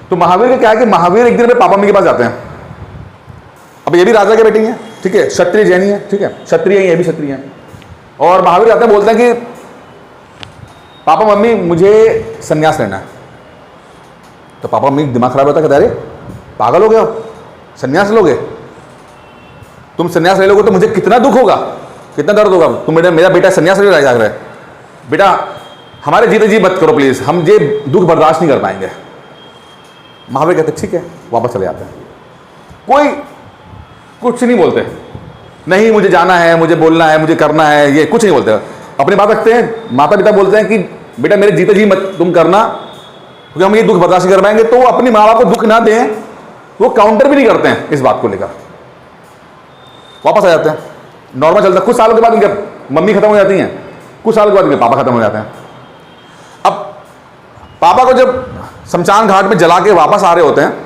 तो महावीर का क्या है कि महावीर एक दिन अपने पापा मम्मी के पास जाते हैं। अब ये भी राजा के बेटे हैं, ठीक है, क्षत्रिय जैन ही है, ठीक है, क्षत्रिय ये भी क्षत्रिय हैं। और महावीर जाते हैं, बोलते हैं कि पापा मम्मी मुझे संन्यास लेना है। तो पापा मम्मी दिमाग खराब होता है, कहते अरे पागल हो गया, संन्यास लोगे? तुम संन्यास ले लोगे तो मुझे कितना दुख होगा, कितना दर्द होगा। तुम मेरा बेटा संन्यास ले जा रहा है, बेटा हमारे जीते जी मत करो प्लीज, हम ये दुख बर्दाश्त नहीं कर पाएंगे। महावीर कहते ठीक है, वापस चले जाते हैं। कोई कुछ नहीं बोलते, नहीं मुझे जाना है, मुझे बोलना है, मुझे करना है, ये कुछ नहीं बोलते, अपनी बात रखते हैं। माता पिता बोलते हैं कि बेटा मेरे जीते जी मत तुम करना, क्योंकि हम ये दुख बर्दाश्त नहीं कर पाएंगे। तो वो अपनी माँ बाप को दुख ना दें, वो काउंटर भी नहीं करते हैं इस बात को लेकर, वापस आ जाते हैं। नॉर्मल चलता है। कुछ सालों के बाद उनके मम्मी खत्म हो जाती हैं, कुछ सालों के बाद उनके पापा खत्म हो जाते हैं। अब पापा को जब शमशान घाट में जला के वापस आ रहे होते हैं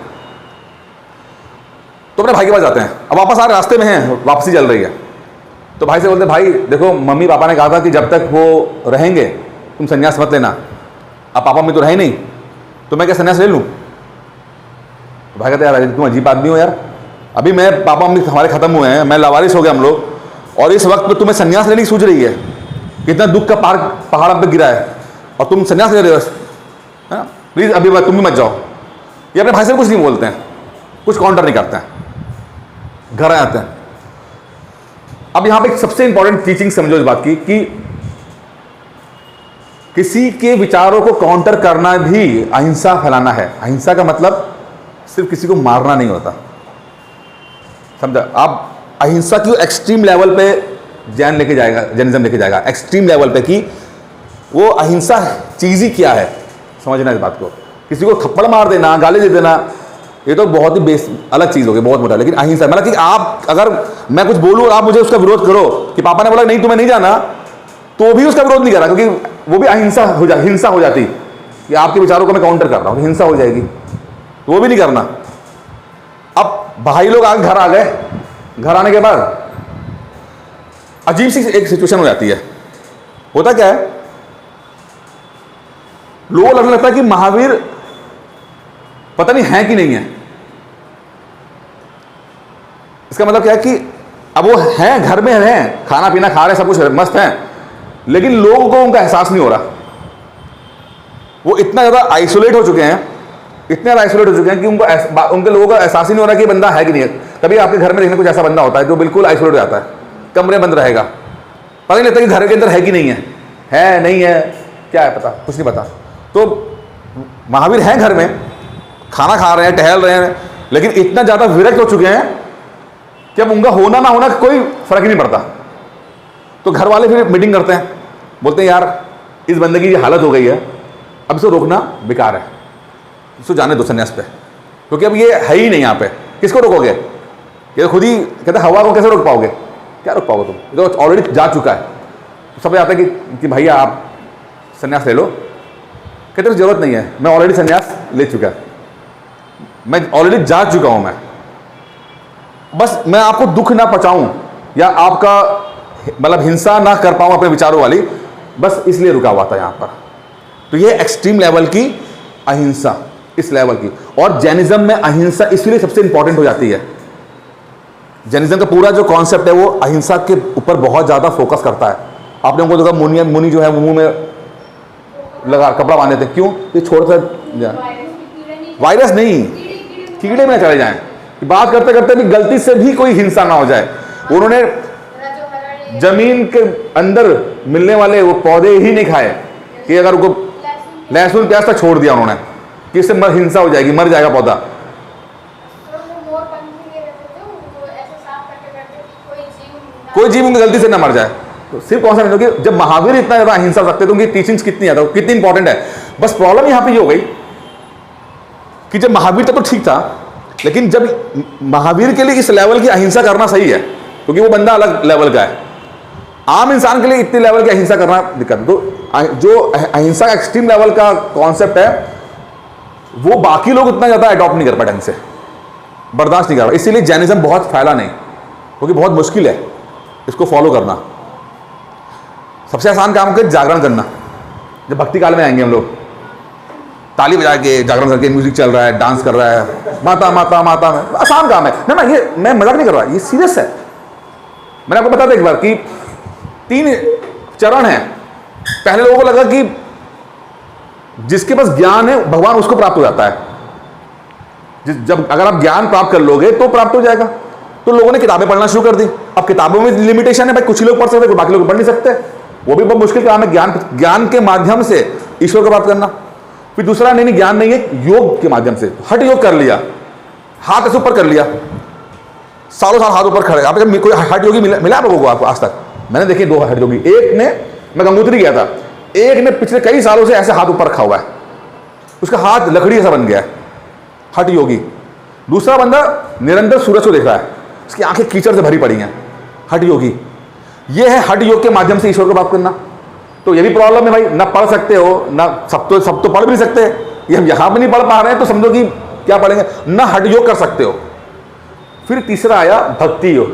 तो अपने भाई के पास जाते हैं। अब वापस आ रहे, रास्ते में हैं, वापसी चल रही है, तो भाई से बोलते हैं भाई देखो मम्मी पापा ने कहा था कि जब तक वो रहेंगे तुम संन्यास मत लेना। अब पापा मम्मी तो रहे नहीं, तो मैं क्या संन्यास ले लूँ? तो भाई कहते यार तुम अजीब आदमी हो यार, अभी मैं पापा मम्मी हमारे खत्म हुए हैं, मैं लावारिस हो गया हम लोग, और इस वक्त में तुम्हें संन्यास लेने की सोच रही है। कितना दुख का पहाड़ पे गिरा है और तुम संन्यास ले रहे हो, प्लीज अभी तुम भी मत जाओ। ये अपने भाई से कुछ नहीं बोलते हैं, कुछ काउंटर नहीं करते हैं, घर आ जाते हैं। अब यहां पे एक सबसे इंपॉर्टेंट टीचिंग समझो इस बात की कि किसी के विचारों को काउंटर करना भी अहिंसा फैलाना है। अहिंसा का मतलब सिर्फ किसी को मारना नहीं होता, समझा? आप अहिंसा की एक्सट्रीम लेवल पे जैन लेके जाएगा, जैनिज्म लेके जाएगा एक्सट्रीम लेवल पे कि वो अहिंसा चीज ही क्या है, समझना इस बात को। किसी को थप्पड़ मार देना, गाली दे देना, ये तो बहुत ही अलग चीज होगी, बहुत मोटा। लेकिन अहिंसा मतलब कि आप अगर मैं कुछ बोलूं और आप मुझे उसका विरोध करो, कि पापा ने बोला नहीं तुम्हें नहीं जाना, तो भी उसका विरोध नहीं करा, क्योंकि वो भी अहिंसा हिंसा हो जाती कि आपके विचारों को मैं काउंटर कर रहा हूं, हिंसा हो जाएगी, तो वो भी नहीं करना। अब भाई लोग आगे घर आ गए, घर आने के बाद अजीब सी एक सिचुएशन हो जाती है। होता क्या है, लोगों को लगने लगता है कि महावीर पता नहीं है कि नहीं है। इसका मतलब क्या है कि अब वो हैं, घर में हैं, खाना पीना खा रहे, सब कुछ मस्त हैं, लेकिन लोगों को उनका एहसास नहीं हो रहा। वो इतना ज्यादा आइसोलेट हो चुके हैं, इतने ज्यादा आइसोलेट हो चुके हैं कि उनके लोगों का एहसास ही नहीं हो रहा कि बंदा है कि नहीं है। कभी आपके घर में देखने कुछ ऐसा बंदा होता है जो बिल्कुल आइसोलेट हो जाता है, कमरे बंद रहेगा, पता नहीं लगता कि घर के अंदर है कि नहीं है नहीं है, क्या है पता, कुछ नहीं पता। तो महावीर हैं घर में, खाना खा रहे हैं, टहल रहे हैं, लेकिन इतना ज्यादा विरक्त हो चुके हैं कि अब उनका होना ना होना कोई फर्क ही नहीं पड़ता। तो घर वाले फिर मीटिंग करते हैं, बोलते हैं यार इस बंदे की हालत हो गई है, अब इसको रोकना बेकार है, इसको जाने दो संन्यास पे, क्योंकि अब ये है ही नहीं यहाँ पे, किसको रोकोगे? ये खुद ही कहते हवा को कैसे रोक पाओगे, क्या रोक पाओगे तुम, ये तो ऑलरेडी जा चुका है। सब आता है कि भैया आप संन्यास ले लो, कहते जरूरत नहीं है, मैं ऑलरेडी संन्यास ले चुका है, मैं ऑलरेडी जा चुका हूं, मैं बस मैं आपको दुख ना पहुंचाऊं या आपका मतलब हिंसा ना कर पाऊं अपने विचारों वाली, बस इसलिए रुका हुआ था यहां पर। तो ये एक्सट्रीम लेवल की अहिंसा, इस लेवल की। और जैनिज्म में अहिंसा इसलिए सबसे इंपॉर्टेंट हो जाती है। जैनिज्म का पूरा जो कॉन्सेप्ट है वो अहिंसा के ऊपर बहुत ज्यादा फोकस करता है। आपने उनको देखा मुनि जो है वो मुंह में लगा कपड़ा बांधे थे, क्यों? ये छोड़ता वायरस नहीं, कीड़े में चले जाएं, बात करते करते भी गलती से भी कोई हिंसा ना हो जाए। उन्होंने जमीन के अंदर मिलने वाले वो पौधे ही नहीं खाए कि अगर उनको लहसुन प्याज तक छोड़ दिया उन्होंने कि इससे हिंसा हो जाएगी, मर जाएगा पौधा। कोई जीव उनकी गलती से ना मर जाए। तो सिर्फ कौन सा नहीं, क्योंकि जब महावीर इतना ज्यादा अहिंसा रखते तो उनकी टीचिंग्स कितनी ज्यादा कितनी इंपॉर्टेंट है। बस प्रॉब्लम यहां पे ये हो गई कि जब महावीर तक तो ठीक था, लेकिन जब महावीर के लिए इस लेवल की अहिंसा करना सही है, क्योंकि वो बंदा अलग लेवल का है, आम इंसान के लिए इतने लेवल की अहिंसा करना दिक्कत। तो जो अहिंसा का एक्सट्रीम लेवल का कॉन्सेप्ट है वो बाकी लोग उतना ज्यादा अडॉप्ट नहीं कर पाए, ढंग से बर्दाश्त नहीं कर पाए। इसीलिए जैनिज्म बहुत फैला नहीं, क्योंकि बहुत मुश्किल है इसको फॉलो करना। सबसे आसान काम है जागरण करना। जब भक्ति काल में आएंगे हम लोग, ताली बजा के जागरण करके म्यूजिक चल रहा है, डांस कर रहा है, माता माता माता में आसान काम है ना। ये मैं मजाक नहीं कर रहा, ये सीरियस है। मैंने आपको बता दिया एक बार कि 3 चरण हैं। पहले लोगों को लगा कि जिसके पास ज्ञान है भगवान उसको प्राप्त हो जाता है, जब अगर आप ज्ञान प्राप्त कर लोगे तो प्राप्त हो जाएगा। तो लोगों ने किताबें पढ़ना शुरू कर दी। अब किताबों में लिमिटेशन है भाई, कुछ ही लोग पढ़ सकते हैं, बाकी लोग पढ़ नहीं सकते, वो भी बहुत मुश्किल काम है। ज्ञान के माध्यम से ईश्वर को प्राप्त करना। फिर दूसरा, नहीं ज्ञान नहीं है, योग के माध्यम से हठ योग कर लिया, हाथ ऐसे ऊपर कर लिया, सालों साल हाथ ऊपर खड़े। आप कोई हठ योगी मिला लोगों को आपको आज तक? मैंने देखे 2 हठ योगी। एक ने, मैं गंगोत्री गया था, एक ने पिछले कई सालों से ऐसे हाथ ऊपर रखा हुआ है, उसका हाथ लकड़ी ऐसा बन गया है, हठ योगी। दूसरा बंदा निरंतर सूरज को देख रहा है, उसकी आंखें कीचड़ से भरी पड़ी हैं, हठ योगी। ये है हठ योग के माध्यम से ईश्वर को प्राप्त करना। तो ये भी प्रॉब्लम है भाई, ना पढ़ सकते हो, ना सब तो पढ़ भी नहीं सकते। ये हम यहां पर नहीं पढ़ पा रहे हैं तो समझो कि क्या पढ़ेंगे, ना हठ योग कर सकते हो। फिर तीसरा आया भक्ति योग,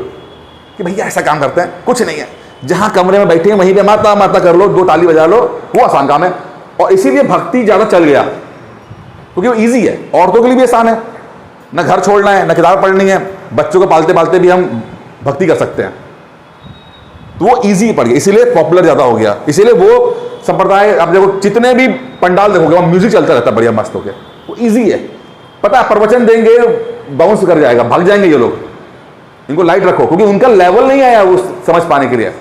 कि भैया ऐसा काम करते हैं, कुछ नहीं है, जहां कमरे में बैठे हैं वहीं पे माता माता कर लो, 2 ताली बजा लो, वो आसान काम है। और इसीलिए भक्ति ज्यादा चल गया, क्योंकि वो ईजी है। औरतों के लिए भी आसान है, ना घर छोड़ना है, ना किताब पढ़नी है, बच्चों को पालते पालते भी हम भक्ति कर सकते हैं। तो वो ईजी पड़ गया, इसीलिए पॉपुलर ज्यादा हो गया। इसीलिए वो संप्रदाय, आप देखो जितने भी पंडाल देखोगे वहां म्यूजिक चलता रहता है बढ़िया मस्त होके, वो ईजी है। पता है, प्रवचन देंगे बाउंस कर जाएगा, भाग जाएंगे ये लोग, इनको लाइट रखो, क्योंकि उनका लेवल नहीं आया वो समझ पाने के लिए।